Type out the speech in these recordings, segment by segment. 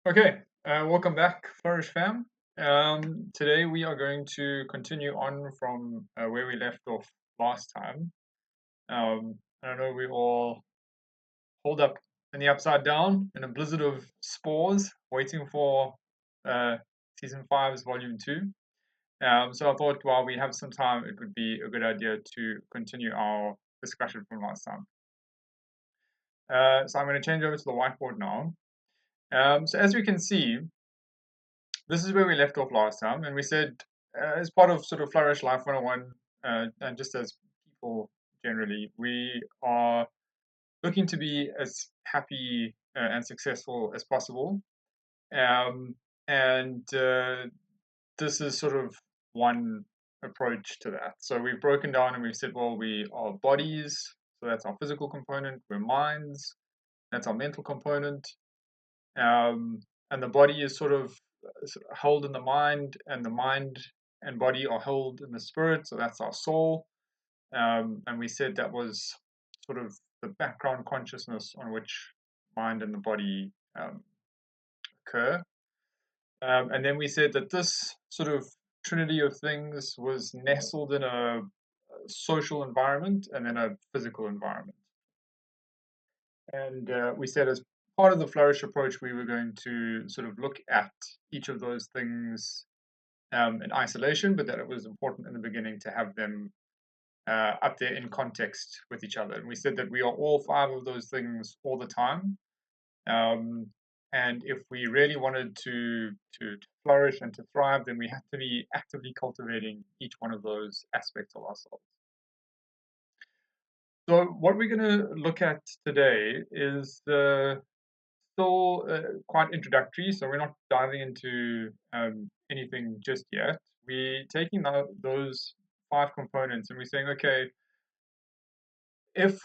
Okay, welcome back, Flourish fam. Today we are going to continue on from where we left off last time. I know we all hold up in the upside down in a blizzard of spores, waiting for uh, season 5's volume 2. So I thought while we have some time, it would be a good idea to continue our discussion from last time. So I'm going to change over to the whiteboard now. So as we can see, this is where we left off last time, and we said, as part of sort of Flourish Life 101, and just as people generally, we are looking to be as happy and successful as possible. Um, and this is sort of one approach to that. So we've broken down and we've said, well, we are bodies, so that's our physical component. We're minds, that's our mental component. And the body is sort of held in the mind, and the mind and body are held in the spirit, so that's our soul. And we said that was sort of the background consciousness on which mind and the body occur. And then we said that this sort of trinity of things was nestled in a social environment and then a physical environment. And we said as part of the flourish approach, we were going to sort of look at each of those things in isolation, but that it was important in the beginning to have them up there in context with each other. And we said that we are all 5 of those things all the time. And if we really wanted to flourish and to thrive, then we had to be actively cultivating each one of those aspects of ourselves. So what we're going to look at today is still quite introductory, so we're not diving into anything just yet. We're taking those 5 components and we're saying, okay, if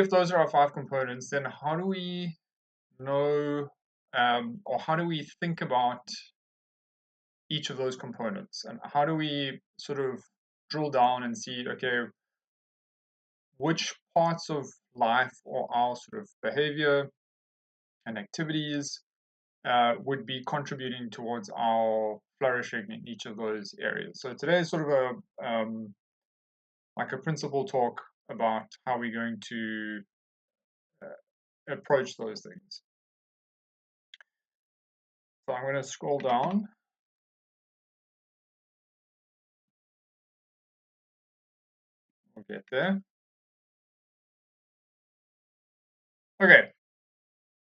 those are our 5 components, then how do we know or how do we think about each of those components, and how do we sort of drill down and see, okay, which parts of life or our sort of behavior and activities would be contributing towards our flourishing in each of those areas. So today is sort of a like a principle talk about how we're going to approach those things. So I'm going to scroll down. We'll get there. Okay,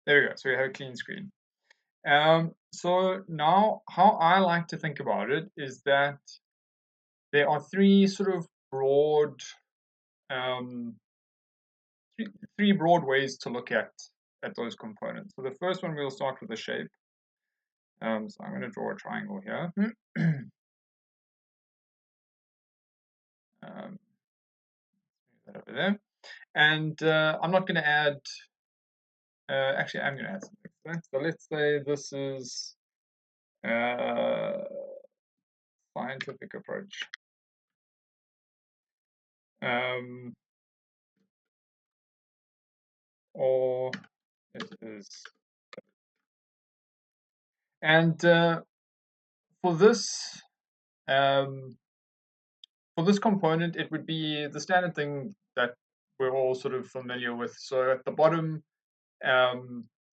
there we go. So we have a clean screen. So now how I like to think about it is that there are 3 sort of broad um, three broad ways to look at those components. So the first one, we'll start with the shape. So I'm going to draw a triangle here. That over there. And I'm not going to add, actually I'm going to add something. So let's say this is scientific approach. Or it is. And for this component, it would be the standard thing that we're all sort of familiar with. So at the bottom,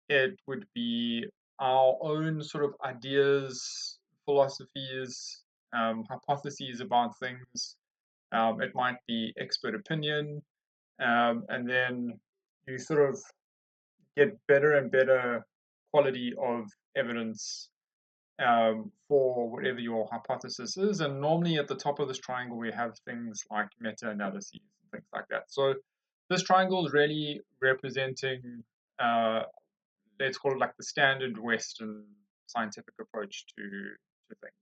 it would be our own sort of ideas, philosophies, hypotheses about things. It might be expert opinion, and then you sort of get better and better quality of evidence for whatever your hypothesis is. And normally at the top of this triangle, we have things like meta-analyses and things like that. So this triangle is really representing, let's call it like the standard Western scientific approach to things.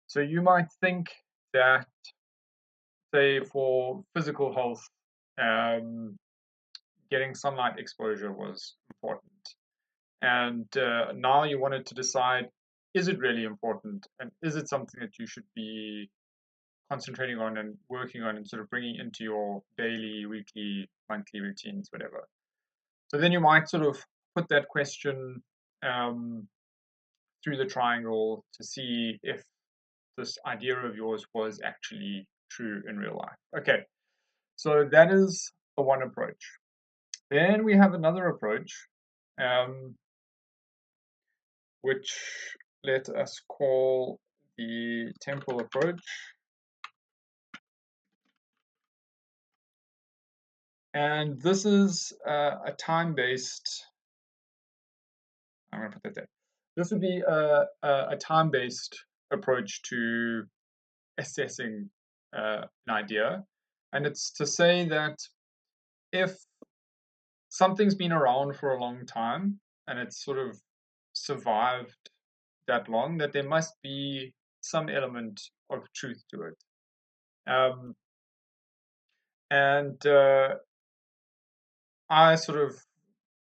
So you might think that, say, for physical health, getting sunlight exposure was important. And now you wanted to decide, is it really important? And is it something that you should be concentrating on and working on and sort of bringing into your daily, weekly, monthly routines, whatever? So then you might sort of put that question through the triangle to see if this idea of yours was actually true in real life. Okay, so that is the one approach. Then we have another approach, which let us call the temporal approach. And this is a time-based, I'm going to put that there. This would be a time-based approach to assessing an idea. And it's to say that if something's been around for a long time and it's sort of survived that long, that there must be some element of truth to it. And I sort of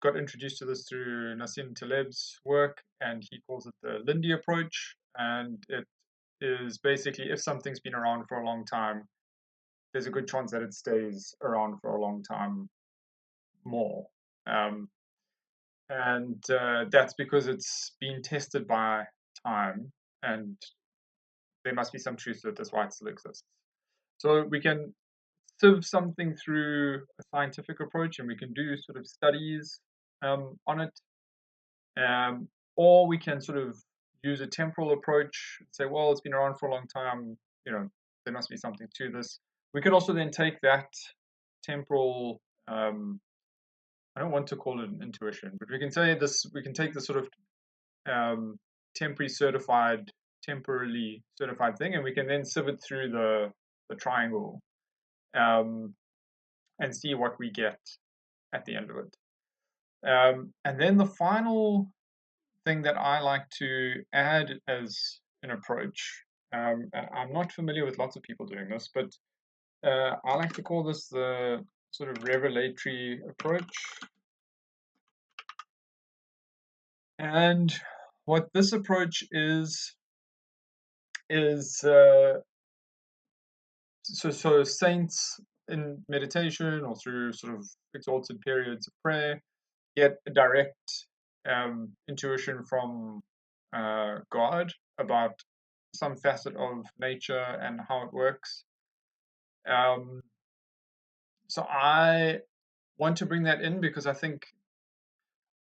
got introduced to this through Nassim Taleb's work, and he calls it the Lindy approach. And it is basically, if something's been around for a long time, there's a good chance that it stays around for a long time more. And that's because it's been tested by time, and there must be some truth to it, that's why it still exists. So we can sieve something through a scientific approach, and we can do sort of studies on it. Or we can sort of use a temporal approach, say, well, it's been around for a long time, there must be something to this. We could also then take that temporal, I don't want to call it an intuition, but we can say this, we can take the sort of temporally certified thing, and we can then sieve it through the triangle and see what we get at the end of it. And then the final thing that I like to add as an approach, I'm not familiar with lots of people doing this, but I like to call this the sort of revelatory approach. And what this approach is so saints in meditation or through sort of exalted periods of prayer get a direct intuition from God about some facet of nature and how it works. So I want to bring that in because I think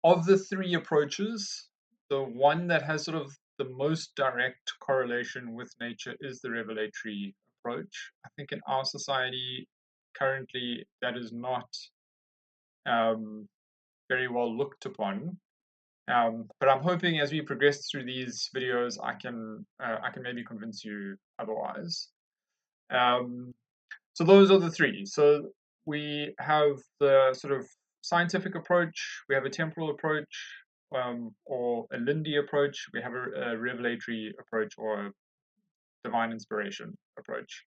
of the three approaches, the one that has sort of the most direct correlation with nature is the revelatory approach. I think in our society currently that is not very well looked upon. But I'm hoping as we progress through these videos, I can maybe convince you otherwise. So those are the three. So we have the sort of scientific approach, we have a temporal approach, or a Lindy approach, we have a revelatory approach or a divine inspiration approach.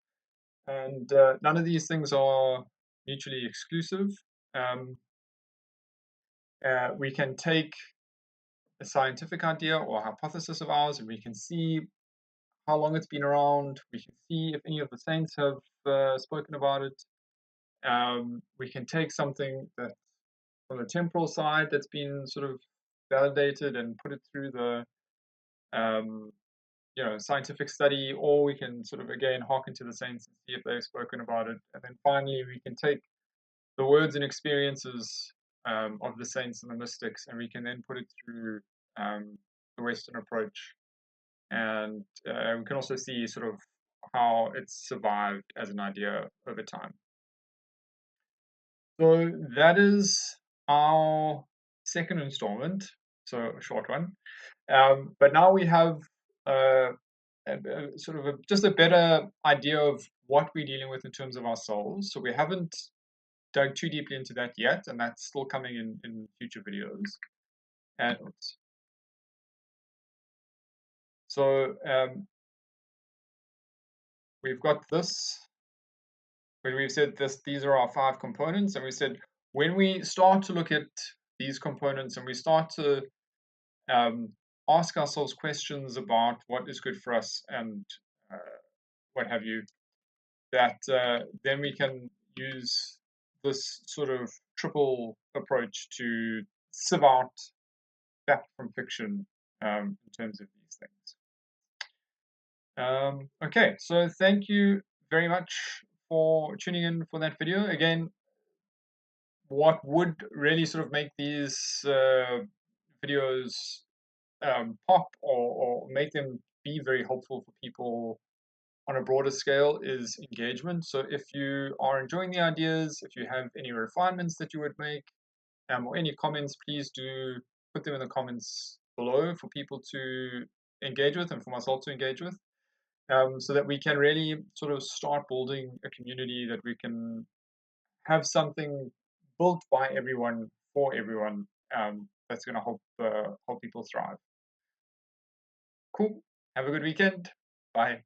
And none of these things are mutually exclusive. We can take a scientific idea or hypothesis of ours, and we can see how long it's been around. We can see if any of the saints have spoken about it. We can take something that from the temporal side that's been sort of validated and put it through the scientific study, or we can sort of again hearken to the saints and see if they've spoken about it. And then finally, we can take the words and experiences of the saints and the mystics, and we can then put it through the Western approach. And we can also see sort of how it's survived as an idea over time. So that is our second installment, so a short one. But now we have sort of just a better idea of what we're dealing with in terms of our souls. So we haven't dug too deeply into that yet, and that's still coming in future videos. And so we've got this, when we've said these are our 5 components, and we said when we start to look at these components and we start to ask ourselves questions about what is good for us and what have you, that then we can use this sort of triple approach to sieve out fact from fiction in terms of these things. Okay, so thank you very much for tuning in for that video. Again, what would really sort of make these videos pop or make them be very helpful for people on a broader scale is engagement. So if you are enjoying the ideas, if you have any refinements that you would make, or any comments, please do put them in the comments below for people to engage with and for myself to engage with, so that we can really sort of start building a community that we can have something built by everyone for everyone, that's going to help people thrive. Cool. Have a good weekend. Bye.